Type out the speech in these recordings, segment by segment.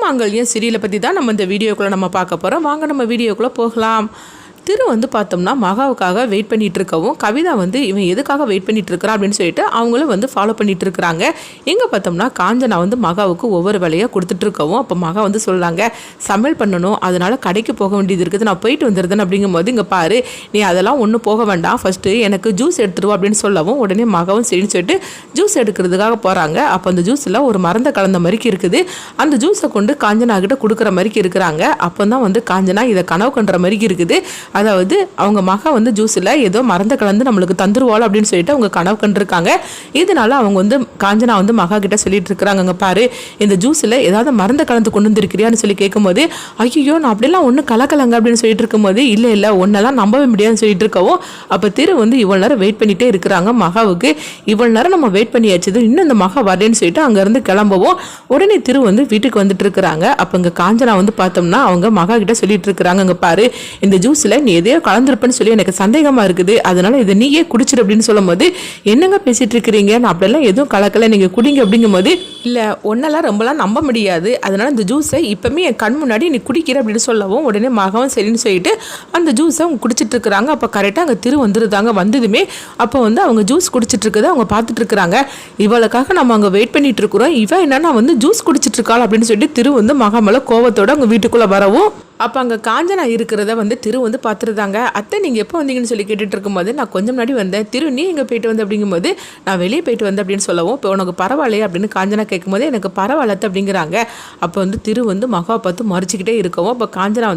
திருமாங்கல்யம் சீரியலை பற்றி தான் நம்ம இந்த வீடியோக்குள்ளே நம்ம பார்க்க போகிறோம். வாங்க நம்ம வீடியோக்குள்ளே போகலாம். திரு பார்த்தோம்னா மகாவுக்காக வெயிட் பண்ணிட்டு இருக்கவும் கவிதா இவன் எதுக்காக வெயிட் பண்ணிட்டு இருக்கிறான் அப்படின்னு சொல்லிட்டு அவங்களும் ஃபாலோ பண்ணிட்டு இருக்கிறாங்க. எங்கே பார்த்தோம்னா காஞ்சனா மகாவுக்கு ஒவ்வொரு வேலையாக கொடுத்துட்டு இருக்கவும் அப்போ மகா சொல்கிறாங்க, சமையல் பண்ணணும், அதனால கடைக்கு போக வேண்டியது இருக்குது, நான் போயிட்டு வந்துடுறேன் அப்படிங்கும்போது இங்கே பாரு, நீ அதெல்லாம் ஒன்றும் போக வேண்டாம், ஃபஸ்ட்டு எனக்கு ஜூஸ் எடுத்துருவோம் அப்படின்னு சொல்லவும் உடனே மகாவும் சரின்னு சொல்லிட்டு ஜூஸ் எடுக்கிறதுக்காக போகிறாங்க. அப்போ அந்த ஜூஸில் ஒரு மருந்தை கலந்த மாதிரிக்கு இருக்குது. அந்த ஜூஸை கொண்டு காஞ்சனா கிட்ட கொடுக்குற மாதிரிக்கு இருக்கிறாங்க. அப்போ தான் காஞ்சனா இதை கனவு கண்டுற மாதிரிக்கு இருக்குது. அதாவது அவங்க மகா ஜூஸில் ஏதோ மறந்து கலந்து நம்மளுக்கு தந்துருவாள் அப்படின்னு சொல்லிட்டு அவங்க கனவு கண்டிருக்காங்க. இதனால அவங்க காஞ்சனா மகா கிட்ட சொல்லிட்டு இருக்கிறாங்க, அங்கே பாரு, இந்த ஜூஸில் ஏதாவது மறந்து கலந்து கொண்டு வந்துருக்கிறியான்னு சொல்லி கேட்கும்போது, ஐயோ நான் அப்படிலாம் ஒன்றும் கலக்கலங்க அப்படின்னு சொல்லிட்டு இருக்கும்போது, இல்லை ஒன்னெல்லாம் நம்பவே முடியாதுன்னு சொல்லிட்டு இருக்கவும் அப்போ திரு இவ்வளோ நேரம் வெயிட் பண்ணிட்டே இருக்கிறாங்க மகாவுக்கு. இவ்வளோ நேரம் நம்ம வெயிட் பண்ணியாச்சு, இன்னும் இந்த மகா வரலன்னு சொல்லிட்டு அங்கேருந்து கிளம்பவும் உடனே திரு வீட்டுக்கு வந்துட்டு இருக்கிறாங்க. அப்போ இங்கே காஞ்சனா பார்த்தோம்னா அவங்க மகா கிட்ட சொல்லிட்டு இருக்கிறாங்க, அங்கே பாரு, இந்த ஜூஸில் நீ எதையோ கலந்துருப்பேன்னு சொல்லி எனக்கு சந்தேகமா இருக்குது, அதனால இதை நீயே குடிச்சிரு அப்படின்னு சொல்லும் போது, என்னங்க பேசிட்டு இருக்கிறீங்க, நான் அப்படியெல்லாம் எதுவும் கலக்கல, நீங்க குடிங்க அப்படிங்கும் போது, இல்ல ஒன்னெல்லாம் ரொம்பலாம் நம்ப முடியாது, அதனால இந்த ஜூஸை இப்பவுமே என் கண் முன்னாடி நீ குடிக்கிற அப்படின்னு சொல்லவும் உடனே மகவும் சரின்னு சொல்லிட்டு அந்த ஜூஸை அவங்க குடிச்சிட்டு இருக்கிறாங்க. அப்போ கரெக்டாக அங்கே திரு வந்துருந்தாங்க. வந்ததுமே அப்போ அவங்க ஜூஸ் குடிச்சிட்டு இருக்கிறத அவங்க பார்த்துட்டு இருக்கிறாங்க. இவளுக்காக நம்ம அங்கே வெயிட் பண்ணிட்டு இருக்கிறோம், இவன் என்னன்னா ஜூஸ் குடிச்சிட்டு இருக்காள் அப்படின்னு சொல்லிட்டு திரு மகா மேல கோவத்தோட அவங்க வீட்டுக்குள்ள வரவும் அப்போ அங்கே காஞ்சனா இருக்கிறத திரு பார்த்துருந்தாங்க. அத்தை நீங்கள் எப்போ வந்தீங்கன்னு சொல்லி கேட்டுட்டு இருக்கும்போது, நான் கொஞ்சம் முன்னாடி வந்தேன், திரு நீ எங்கே போயிட்டு வந்து அப்படிங்கும்போது, நான் வெளியே போயிட்டு வந்தேன் அப்படின்னு சொல்லவும், இப்போ உனக்கு பரவாயில்லையே அப்படின்னு காஞ்சனா கேட்கும்போது, எனக்கு பரவாயில்லத்தை அப்படிங்கிறாங்க. அப்போ திரு மகாவை பார்த்து மறைச்சிக்கிட்டே இருக்கவும் அப்போ காஞ்சனா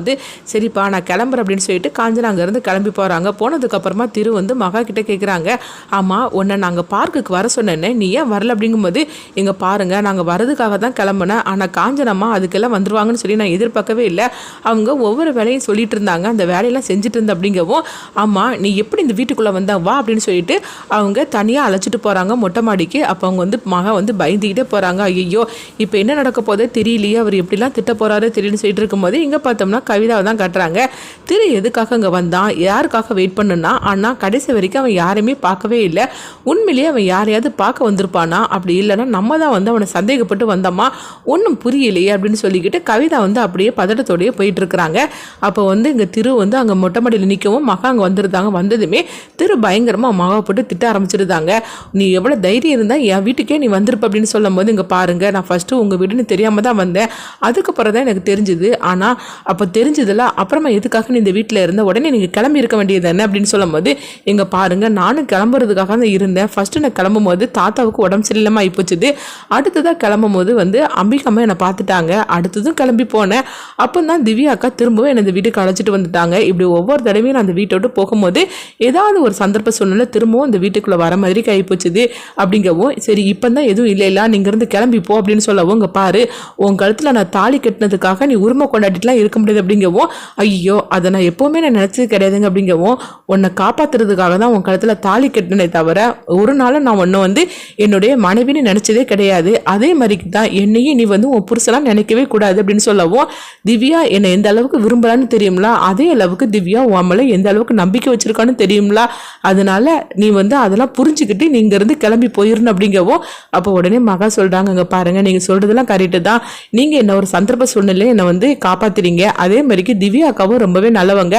சரிப்பா நான் கிளம்புறேன் அப்படின்னு சொல்லிட்டு காஞ்சனா அங்கேருந்து கிளம்பி போகிறாங்க. போனதுக்கப்புறமா திரு மகா கிட்டே கேட்குறாங்க, ஆமாம் உன்னை நாங்கள் பார்க்குக்கு வர சொன்னேன்னே, நீ ஏன் வரல அப்படிங்கும்போது, எங்கே பாருங்கள் நாங்கள் வரதுக்காக தான் கிளம்புனேன், ஆனால் காஞ்சனம்மா அதுக்கெல்லாம் வந்துருவாங்கன்னு சொல்லி நான் எதிர்பார்க்கவே இல்லை, அவங்க ஒவ்வொரு வேலையும் சொல்லிட்டு இருந்தாங்க, அந்த வேலையெல்லாம் செஞ்சுட்டு இருந்த அப்படிங்கவும், ஆமாம் நீ எப்படி இந்த வீட்டுக்குள்ளே வந்தா வா அப்படின்னு சொல்லிட்டு அவங்க தனியாக அழைச்சிட்டு போகிறாங்க மொட்டை மாடிக்கு. அப்போ அவங்க மகா பயந்துக்கிட்டே போகிறாங்க. ஐயோ இப்போ என்ன நடக்க போதே தெரியலையே, அவர் எப்படிலாம் திட்ட போகிறாரு தெரியுன்னு சொல்லிட்டு இருக்கும்போது இங்கே பார்த்தோம்னா கவிதாவை தான் கட்டுறாங்க. திரு எதுக்காக அங்கே வந்தான், யாருக்காக வெயிட் பண்ணுனா, ஆனால் கடைசி வரைக்கும் அவன் யாரையுமே பார்க்கவே இல்லை. உண்மையிலேயே அவன் யாரையாவது பார்க்க வந்திருப்பானா, அப்படி இல்லைன்னா நம்ம தான் அவனை சந்தேகப்பட்டு வந்தோமா, ஒன்றும் புரியலையே அப்படின்னு சொல்லிக்கிட்டு கவிதா அப்படியே பதட்டத்தோடையே போயிட்டு இருக்கிறாங்க. அப்போ இங்கே திரு அங்கே மொட்டை மாடியில் நிற்கவும் மகா அங்கே வந்துருந்தாங்க. வந்ததுமே திரு பயங்கரமாக மகாவை போட்டு திட்ட ஆரம்பிச்சிருந்தாங்க. நீ எவ்வளோ தைரியம் இருந்தால் என் வீட்டுக்கே நீ வந்திருப்ப அப்படின்னு சொல்லும் போது, இங்கே பாருங்கள் நான் ஃபஸ்ட்டு உங்கள் வீடுன்னு தெரியாமல் தான் வந்தேன், அதுக்கப்புறம் தான் எனக்கு தெரிஞ்சுது, ஆனால் அப்போ தெரிஞ்சதில்ல, அப்புறமா எதுக்காக நீ இந்த வீட்டில் இருந்த, உடனே நீங்கள் கிளம்பி இருக்க வேண்டியது என்ன அப்படின்னு சொல்லும் போது, இங்கே பாருங்கள் நானும் கிளம்புறதுக்காக தான் இருந்தேன், ஃபஸ்ட்டு நான் கிளம்பும் போது தாத்தாவுக்கு உடம்பு சரியில்லாமல் ஆகிப்போச்சுது, அடுத்ததாக கிளம்பும் போது அம்பிகாமா என்னை பார்த்துட்டாங்க, அடுத்ததும் கிளம்பி போனேன், அப்போ தான் திவ்யா அக்கா திரும்பவும் என்னை இந்த வீட்டுக்கு அழைச்சிட்டு வந்துட்டாங்க. இப்படி ஒவ்வொரு தடவையும் நான் அந்த வீட்டை விட்டு போகும்போது ஏதாவது ஒரு சந்தர்ப்ப சூழ்நிலை திரும்பவும் அந்த வீட்டுக்குள்ளே வர மாதிரி கைப்போச்சுது அப்படிங்கவும், சரி இப்போ தான் எதுவும் இல்லை நீங்கள் இருந்து கிளம்பிப்போ அப்படின்னு சொல்லவும், இங்கே பாரு உன் கழுத்தில் நான் தாலி கட்டினதுக்காக நீ உரிமை கொண்டாடிட்டுலாம் இருக்க முடியாது அப்படிங்கவும், ஐயோ அதை நான் எப்போவுமே நான் நினச்சது கிடையாதுங்க அப்படிங்கவும், உன்னை காப்பாற்றுறதுக்காக தான் உன் கழுத்தில் தாலி கட்டினே தவிர ஒரு நாளும் நான் ஒன்று என்னுடைய மனைவின்னு நினச்சதே கிடையாது, அதே மாதிரிக்கு தான் என்னையும் நீ உன் புருஷெல்லாம் நினைக்கவே கூடாது அப்படின்னு சொல்லவும், திவ்யா என்னை எந்த அளவுக்கு விரும்புறான்னு தெரியுங்களா, அதே அளவுக்கு திவ்யா உன் எந்த அளவுக்கு நம்பிக்கை வச்சிருக்கான்னு தெரியுங்களா, அதனால நீ அதெல்லாம் புரிஞ்சுக்கிட்டு நீங்க இருந்து கிளம்பி போயிடணும் அப்படிங்கவும், அப்போ உடனே மகா சொல்றாங்க, அங்க பாருங்க நீங்க சொல்றதெல்லாம் கரெக்டு தான், நீங்க என்ன ஒரு சந்தர்ப்ப சூழ்நிலை என்னை காப்பாத்துறீங்க, அதே மாதிரிக்கு திவ்யா அக்காவும் ரொம்பவே நல்லவங்க,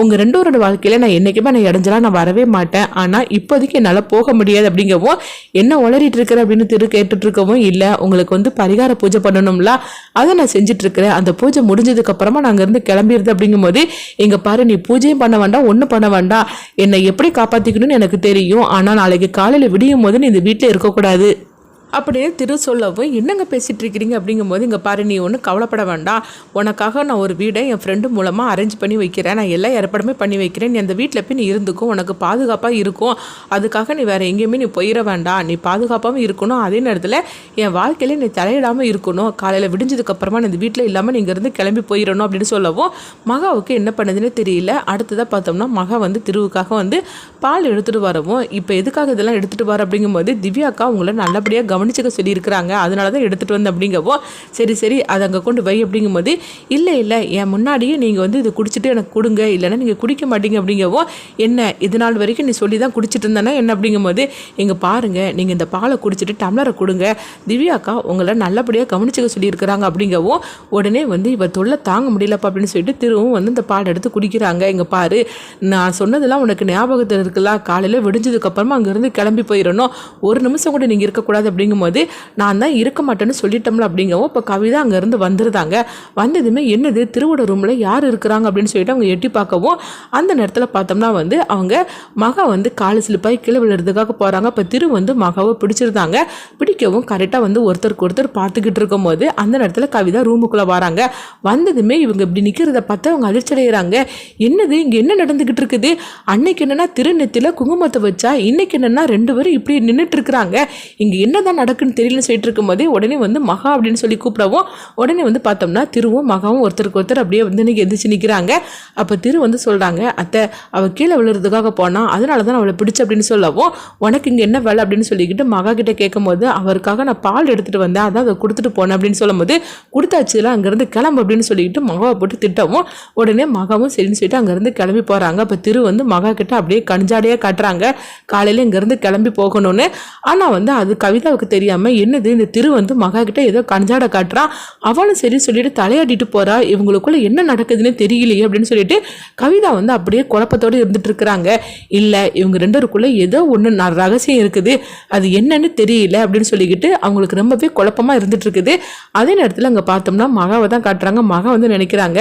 உங்க ரெண்டோரோட வாழ்க்கையில நான் என்னைக்குமே நான் இடைஞ்சலாம் நான் வரவே மாட்டேன், ஆனா இப்போதைக்கு என்னால் போக முடியாது அப்படிங்கவும், என்ன உளறிட்டு இருக்கிற அப்படின்னு திரு கேட்டுட்டு இருக்கவும், இல்லை உங்களுக்கு பரிகார பூஜை பண்ணணும்ல, அதை நான் செஞ்சுட்டு இருக்கிறேன், அந்த பூஜை முடிஞ்சதுக்கு அப்புறமா நாங்க இருந்து கிளம்பிடுது அப்படிங்கும்போது, எங்க பாரு நீ பூஜையும் பண்ண வேண்டாம் ஒன்றும் பண்ண வேண்டாம், என்னை எப்படி காப்பாத்திக்கணும்னு எனக்கு தெரியும், ஆனால் நாளைக்கு காலையில் விடியும் போது நீ இந்த வீட்டில் இருக்கக்கூடாது அப்படின்னு திரு சொல்லவும், என்னங்க பேசிகிட்டு இருக்கிறீங்க அப்படிங்கும்போது, இங்கே பாரு நீ ஒன்றும் கவலைப்பட வேண்டாம், உனக்காக நான் ஒரு வீடை என் ஃப்ரெண்டு மூலமாக அரேஞ்ச் பண்ணி வைக்கிறேன், நான் எல்லா ஏற்பாடுமே பண்ணி வைக்கிறேன், நீ அந்த வீட்டில் போய் நீ இருந்துக்கும், உனக்கு பாதுகாப்பாக இருக்கும், அதுக்காக நீ வேறு எங்கேயுமே நீ போயிட வேண்டாம், நீ பாதுகாப்பாகவும் இருக்கணும், அதே நேரத்தில் என் வாழ்க்கையில நீ தலையிடாமல் இருக்கணும், காலையில் விடிஞ்சதுக்கப்புறமா நீ இந்த வீட்டில் இல்லாமல் நீங்கள் இருந்து கிளம்பி போயிடணும் அப்படின்னு சொல்லவும், மகாவுக்கு என்ன பண்ணுதுன்னு தெரியல. அடுத்ததாக பார்த்தோம்னா மகா திருவுக்காக பால் எடுத்துகிட்டு வரவும், இப்போ எதுக்காக இதெல்லாம் எடுத்துகிட்டு வர அப்படிங்கும்போது, திவ்யாக்கா உங்களை நல்லபடியாக கவனிச்சுக்க சொல்லியிருக்கிறாங்க, அதனால தான் எடுத்துகிட்டு வந்து அப்படிங்கவோ, சரி சரி அதை அங்கே கொண்டு வை அப்படிங்கும்போது, இல்லை இல்லை என் முன்னாடியே நீங்கள் வந்து இதை குடிச்சிட்டு எனக்கு கொடுங்க, இல்லைன்னா நீங்கள் குடிக்க மாட்டீங்க அப்படிங்கவோ, என்ன இது நாள் வரைக்கும் நீ சொல்லி தான் குடிச்சிட்டு இருந்தானே என்ன அப்படிங்கும்போது, இங்கே பாருங்கள் நீங்கள் இந்த பாலை குடிச்சிட்டு டம்ளரை கொடுங்க, திவ்யாக்கா உங்களை நல்லபடியாக கவனிச்சுக்க சொல்லியிருக்கிறாங்க அப்படிங்கவும், உடனே வந்து இவ தொல்லை தாங்க முடியலப்பா அப்படின்னு சொல்லிட்டு திருவும் வந்து இந்த பால் எடுத்து குடிக்கிறாங்க. இங்கே பாரு, நான் சொன்னதெல்லாம் உனக்கு ஞாபகத்தில் இருக்கலாம், காலையில் விடிஞ்சதுக்கப்புறமா அங்கேருந்து கிளம்பி போயிடணும், ஒரு நிமிஷம் கூட நீங்கள் இருக்கக்கூடாது அப்படிங்கும்போது, நான் தான் இருக்க மாட்டேன்னு சொல்லிட்டோம்ல அப்படிங்கவும், இப்போ கவிதா அங்கேருந்து வந்துருந்தாங்க. வந்ததுமே என்னது திருவோட ரூமில் யார் இருக்கிறாங்க அப்படின்னு சொல்லிட்டு அவங்க எட்டி பார்க்கவும், அந்த நேரத்தில் பார்த்தோம்னா வந்து அவங்க மகா வந்து காலு ஸ்லிப்பாகி கீழே விழுறதுக்காக போகிறாங்க. இப்போ திரு வந்து மகாவை பிடிச்சிருந்தாங்க. பிடிக்கவும் கரெக்டாக வந்து ஒருத்தருக்கு ஒருத்தர் பார்த்துக்கிட்டு இருக்கும்போது அந்த நேரத்தில் கவிதா ரூமுக்குள்ளே வராங்க. வந்ததுமே இவங்க இப்படி நிற்கிறத பார்த்து அவங்க அதிர்ச்சடைகிறாங்க. என்னது இங்கே என்ன நடந்துக்கிட்டு இருக்குது? அன்னைக்கு என்னென்னா திருநெத்தியில் குங்குமத்தை வச்சா, இன்னைக்கு என்னென்னா ரெண்டு பேரும் இப்படி நின்றுட்டு இருக்கிறாங்க, இங்கே என்ன தான் நடக்குன்னு தெரியலன்னு சொல்லிட்டு இருக்கும்போது உடனே வந்து மகா அப்படின்னு சொல்லி கூப்பிடவும், உடனே வந்து பார்த்தோம்னா திருவும் மகாவும் ஒருத்தருக்கு ஒருத்தர் அப்படியே வந்து எந்திரிச்சு நிற்கிறாங்க. அப்போ திரு வந்து சொல்கிறாங்க, அத்தை அவள் கீழே விழுறதுக்காக போனால் அதனால தான் அவளை பிடிச்சி அப்படின்னு சொல்லவும், உனக்கு இங்கே என்ன வேலை அப்படின்னு சொல்லிக்கிட்டு மகா கிட்ட கேட்கும்போது, அவருக்காக நான் பால் எடுத்துகிட்டு வந்தேன், அதான் அதை கொடுத்துட்டு போனேன் அப்படின்னு சொல்லும்போது, கொடுத்தாச்சுல அங்கேருந்து கிளம்பு அப்படின்னு சொல்லிக்கிட்டு மகாவை போட்டு திட்டவும், உடனே மகாவும் சரின்னு சொல்லிட்டு அங்கேருந்து கிளம்பி போகிறாங்க. அப்போ திரு வந்து மகா கிட்ட அப்படியே கஞ்சாடையாக காட்டுறாங்க காலையில் இங்கேருந்து கிளம்பி போகணும்னு. ஆனால் வந்து அது கவிதாவுக்கு தெரியாமல், என்னது இந்த திரு வந்து மகா கிட்ட ஏதோ கஞ்சாடை காட்டுறான், அவளும் சரி சொல்லிட்டு தலையாடிட்டு போகிறா, இவங்களுக்குள்ள என்ன நடக்குதுன்னு தெரியலையே அப்படின்னு சொல்லிட்டு கவிதா வந்து அப்படியே குழப்பத்தோடு இருந்துட்டு இருக்கிறாங்க. இல்லை இவங்க ரெண்டருக்குள்ள ஏதோ ஒன்று ரகசியம் இருக்குது, அது என்னன்னு தெரியல அப்படின்னு சொல்லிக்கிட்டு அவங்களுக்கு ரொம்பவே குழப்பமாக இருந்துட்டு இருக்குது. அதே நேரத்தில் அங்கே பார்த்தோம்னா மகாவை தான் காட்டுறாங்க. மகா வந்து நினைக்கிறாங்க,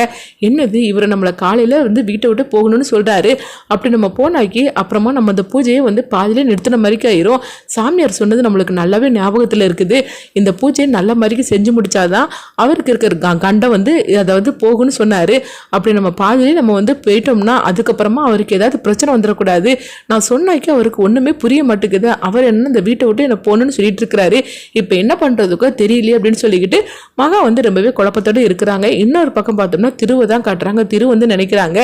என்னது இவர் நம்மளை காலையில் வந்து வீட்டை விட்டு போகணும்னு சொல்கிறாரு, அப்படி நம்ம போனாக்கி அப்புறமா நம்ம அந்த பூஜையை வந்து பாதிலே நிறுத்தின மாதிரிக்கு ஆயிரும். சாமியார் சொன்னது நம்மளுக்கு நல்லாவே ஞாபகத்தில் இருக்குது, இந்த பூஜையை நல்ல மாதிரிக்கு செஞ்சு முடிச்சாதான் அவருக்கு இருக்கிற கண்டம் வந்து அதாவது போகும்னு சொன்னார். அப்படி நம்ம பாதிலே நம்ம வந்து போயிட்டோம்னா அதுக்கப்புறமா அவருக்கு ஏதாவது பிரச்சனை வந்துடக்கூடாது. நான் சொன்னாக்கி அவருக்கு ஒன்றுமே புரிய மாட்டேங்குது, அவர் என்ன இந்த வீட்டை விட்டு என்ன போகணும்னு சொல்லிட்டு இருக்கிறாரு, இப்போ என்ன பண்ணுறதுக்கோ தெரியலையே அப்படின்னு சொல்லிக்கிட்டு மகா வந்து ரொம்பவே குழப்பத்தோடு இருக்கிறாங்க. இன்னொரு பக்கம் பார்த்தோம்னா திருவை தான் காட்டுறாங்க. திரு வந்து நினைக்கிறாங்க,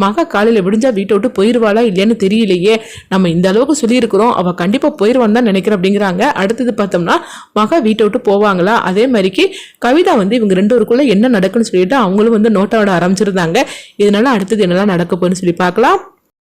மகா காலையில் விடிஞ்சா வீட்டை விட்டு போயிடுவாளா இல்லையான்னு தெரியலையே, நம்ம இந்த அளவுக்கு சொல்லியிருக்கிறோம், அவள் கண்டிப்பாக போயிடுவான்னு தான் நினைக்கிறேன் அப்படிங்கிறாங்க. அடுத்தது பார்த்தோம்னா மகா வீட்டை விட்டு போவாங்களா, அதே மாதிரிக்கு கவிதா வந்து இவங்க ரெண்டு பேருக்குள்ள என்ன நடக்குன்னு சொல்லிட்டு அவங்களும் வந்து நோட்டோட ஆரம்பிச்சிருந்தாங்க. இதனால அடுத்தது என்னெல்லாம் நடக்க போகுதுன்னு சொல்லி பார்க்கலாம்.